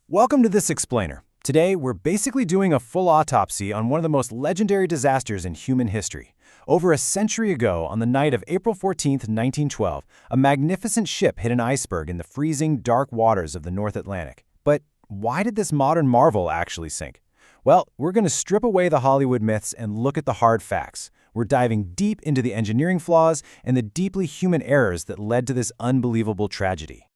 Welcome to This Explainer. Today, we're basically doing a full autopsy on one of the most legendary disasters in human history. Over a century ago, on the night of April 14th, 1912, a magnificent ship hit an iceberg in the freezing, dark waters of the North Atlantic. But why did this modern marvel actually sink? Well, we're going to strip away the Hollywood myths and look at the hard facts. We're diving deep into the engineering flaws and the deeply human errors that led to this unbelievable tragedy.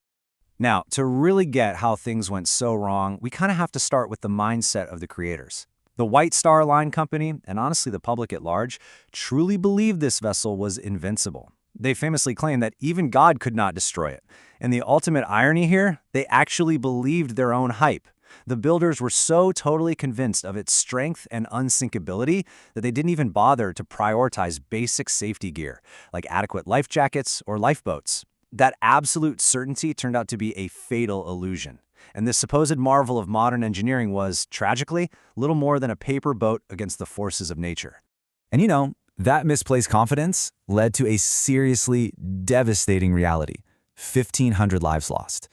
Now, to really get how things went so wrong, we kind of have to start with the mindset of the creators. The White Star Line Company, and honestly the public at large, truly believed this vessel was invincible. They famously claimed that even God could not destroy it. And the ultimate irony here, they actually believed their own hype. The builders were so totally convinced of its strength and unsinkability that they didn't even bother to prioritize basic safety gear, like adequate life jackets or lifeboats. That absolute certainty turned out to be a fatal illusion. And this supposed marvel of modern engineering was, tragically, little more than a paper boat against the forces of nature. And that misplaced confidence led to a seriously devastating reality: 1,500 lives lost.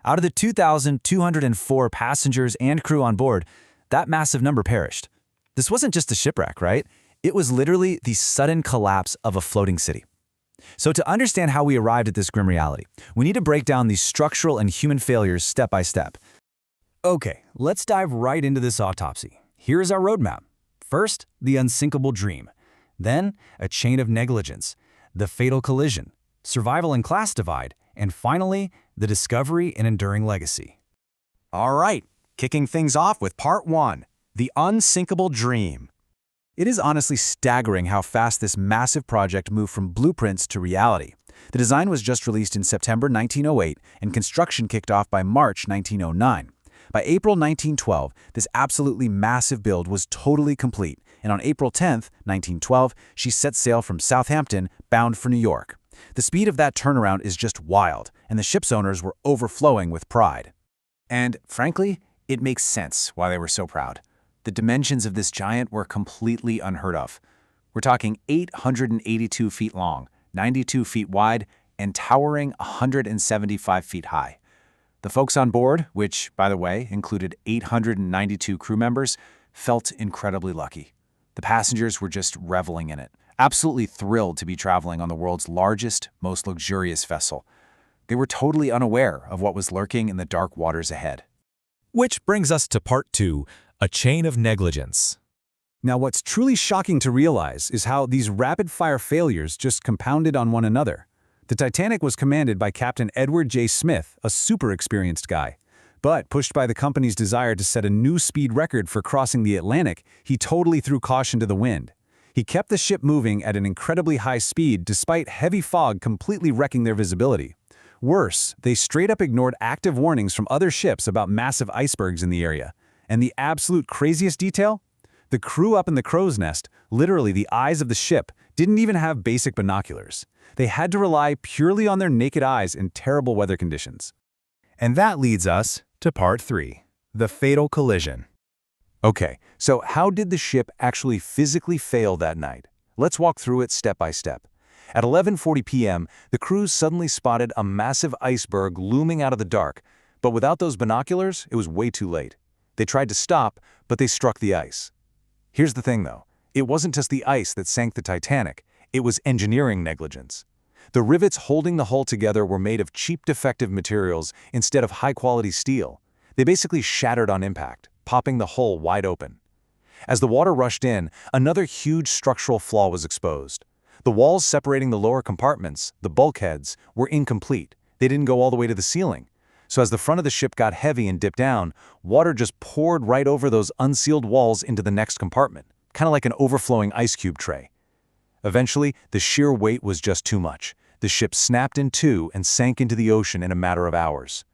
Out of the 2,204 passengers and crew on board, that massive number perished. This wasn't just a shipwreck, right? It was literally the sudden collapse of a floating city. So to understand how we arrived at this grim reality, we need to break down these structural and human failures step by step. Okay, let's dive right into this autopsy. Here is our roadmap. First, the unsinkable dream. Then, a chain of negligence, the fatal collision, survival and class divide, and finally, the discovery and enduring legacy. All right, kicking things off with Part 1, the unsinkable dream. It is honestly staggering how fast this massive project moved from blueprints to reality. The design was just released in September 1908, and construction kicked off by March 1909. By April 1912, this absolutely massive build was totally complete, and on April 10, 1912, she set sail from Southampton, bound for New York. The speed of that turnaround is just wild, and the ship's owners were overflowing with pride. And frankly, it makes sense why they were so proud. The dimensions of this giant were completely unheard of. We're talking 882 feet long, 92 feet wide, and towering 175 feet high. The folks on board, which, by the way, included 892 crew members, felt incredibly lucky. The passengers were just reveling in it, absolutely thrilled to be traveling on the world's largest, most luxurious vessel. They were totally unaware of what was lurking in the dark waters ahead. Which brings us to Part 2, a chain of negligence. Now, what's truly shocking to realize is how these rapid-fire failures just compounded on one another. The Titanic was commanded by Captain Edward J. Smith, a super experienced guy. But pushed by the company's desire to set a new speed record for crossing the Atlantic, he totally threw caution to the wind. He kept the ship moving at an incredibly high speed despite heavy fog completely wrecking their visibility. Worse, they straight up ignored active warnings from other ships about massive icebergs in the area. And the absolute craziest detail? The crew up in the crow's nest, literally the eyes of the ship, didn't even have basic binoculars. They had to rely purely on their naked eyes in terrible weather conditions. And that leads us to Part 3, the fatal collision. Okay, so how did the ship actually physically fail that night? Let's walk through it step by step. At 11:40 p.m., the crew suddenly spotted a massive iceberg looming out of the dark, but without those binoculars, it was way too late. They tried to stop, but they struck the ice. Here's the thing, though. It wasn't just the ice that sank the Titanic. It was engineering negligence. The rivets holding the hull together were made of cheap, defective materials instead of high-quality steel. They basically shattered on impact, popping the hull wide open. As the water rushed in, another huge structural flaw was exposed. The walls separating the lower compartments, the bulkheads, were incomplete. They didn't go all the way to the ceiling. So as the front of the ship got heavy and dipped down, water just poured right over those unsealed walls into the next compartment, kind of like an overflowing ice cube tray. Eventually, the sheer weight was just too much. The ship snapped in two and sank into the ocean in a matter of hours.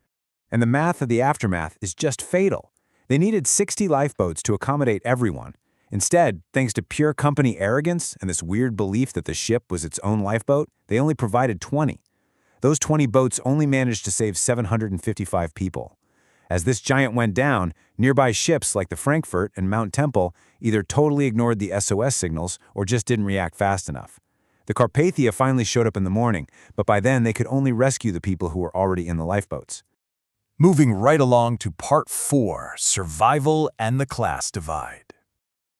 And the math of the aftermath is just fatal. They needed 60 lifeboats to accommodate everyone. Instead, thanks to pure company arrogance and this weird belief that the ship was its own lifeboat, they only provided 20. Those 20 boats only managed to save 755 people. As this giant went down, nearby ships like the Frankfurt and Mount Temple either totally ignored the SOS signals or just didn't react fast enough. The Carpathia finally showed up in the morning, but by then they could only rescue the people who were already in the lifeboats. Moving right along to Part 4, Survival and the Class Divide.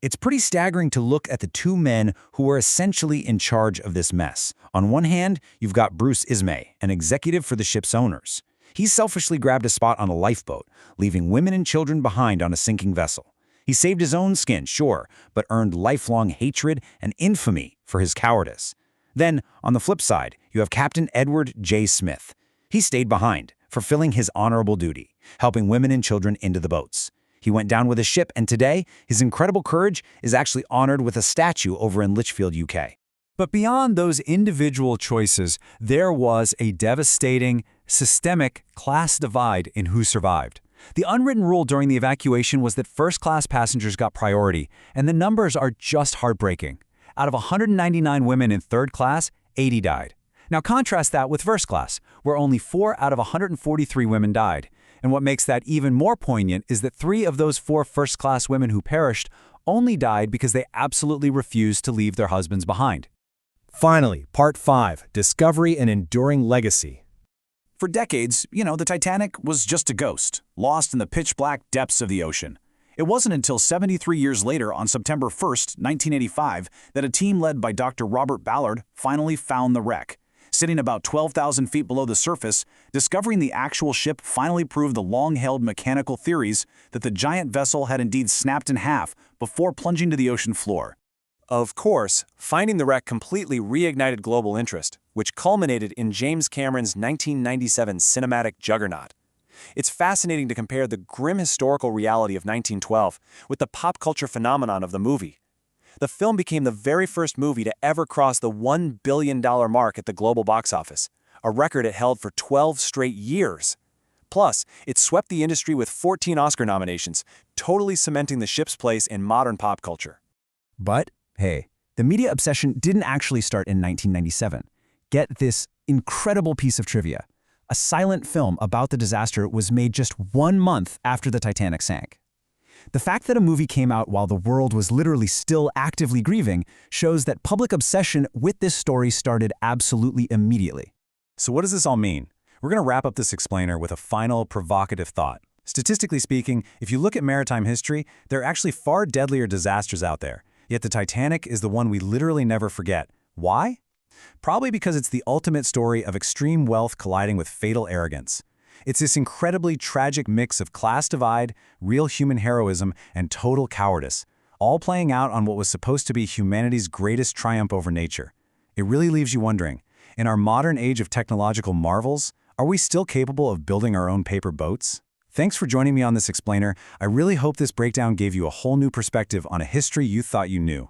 It's pretty staggering to look at the two men who were essentially in charge of this mess. On one hand, you've got Bruce Ismay, an executive for the ship's owners. He selfishly grabbed a spot on a lifeboat, leaving women and children behind on a sinking vessel. He saved his own skin, sure, but earned lifelong hatred and infamy for his cowardice. Then, on the flip side, you have Captain Edward J. Smith. He stayed behind, fulfilling his honorable duty, helping women and children into the boats. He went down with a ship, and today, his incredible courage is actually honored with a statue over in Lichfield, UK. But beyond those individual choices, there was a devastating, systemic class divide in who survived. The unwritten rule during the evacuation was that first-class passengers got priority, and the numbers are just heartbreaking. Out of 199 women in third class, 80 died. Now contrast that with first class, where only 4 out of 143 women died. And what makes that even more poignant is that 3 of those 4 first-class women who perished only died because they absolutely refused to leave their husbands behind. Finally, Part 5, Discovery and Enduring Legacy. For decades, the Titanic was just a ghost, lost in the pitch-black depths of the ocean. It wasn't until 73 years later, on September 1st, 1985, that a team led by Dr. Robert Ballard finally found the wreck. Sitting about 12,000 feet below the surface, discovering the actual ship finally proved the long-held mechanical theories that the giant vessel had indeed snapped in half before plunging to the ocean floor. Of course, finding the wreck completely reignited global interest, which culminated in James Cameron's 1997 cinematic juggernaut. It's fascinating to compare the grim historical reality of 1912 with the pop culture phenomenon of the movie. The film became the very first movie to ever cross the $1 billion mark at the global box office, a record it held for 12 straight years. Plus, it swept the industry with 14 Oscar nominations, totally cementing the ship's place in modern pop culture. But, hey, the media obsession didn't actually start in 1997. Get this incredible piece of trivia. A silent film about the disaster was made just 1 month after the Titanic sank. The fact that a movie came out while the world was literally still actively grieving shows that public obsession with this story started absolutely immediately. So what does this all mean? We're going to wrap up this explainer with a final provocative thought. Statistically speaking, if you look at maritime history, there are actually far deadlier disasters out there. Yet the Titanic is the one we literally never forget. Why? Probably because it's the ultimate story of extreme wealth colliding with fatal arrogance. It's this incredibly tragic mix of class divide, real human heroism, and total cowardice, all playing out on what was supposed to be humanity's greatest triumph over nature. It really leaves you wondering, in our modern age of technological marvels, are we still capable of building our own paper boats? Thanks for joining me on this explainer. I really hope this breakdown gave you a whole new perspective on a history you thought you knew.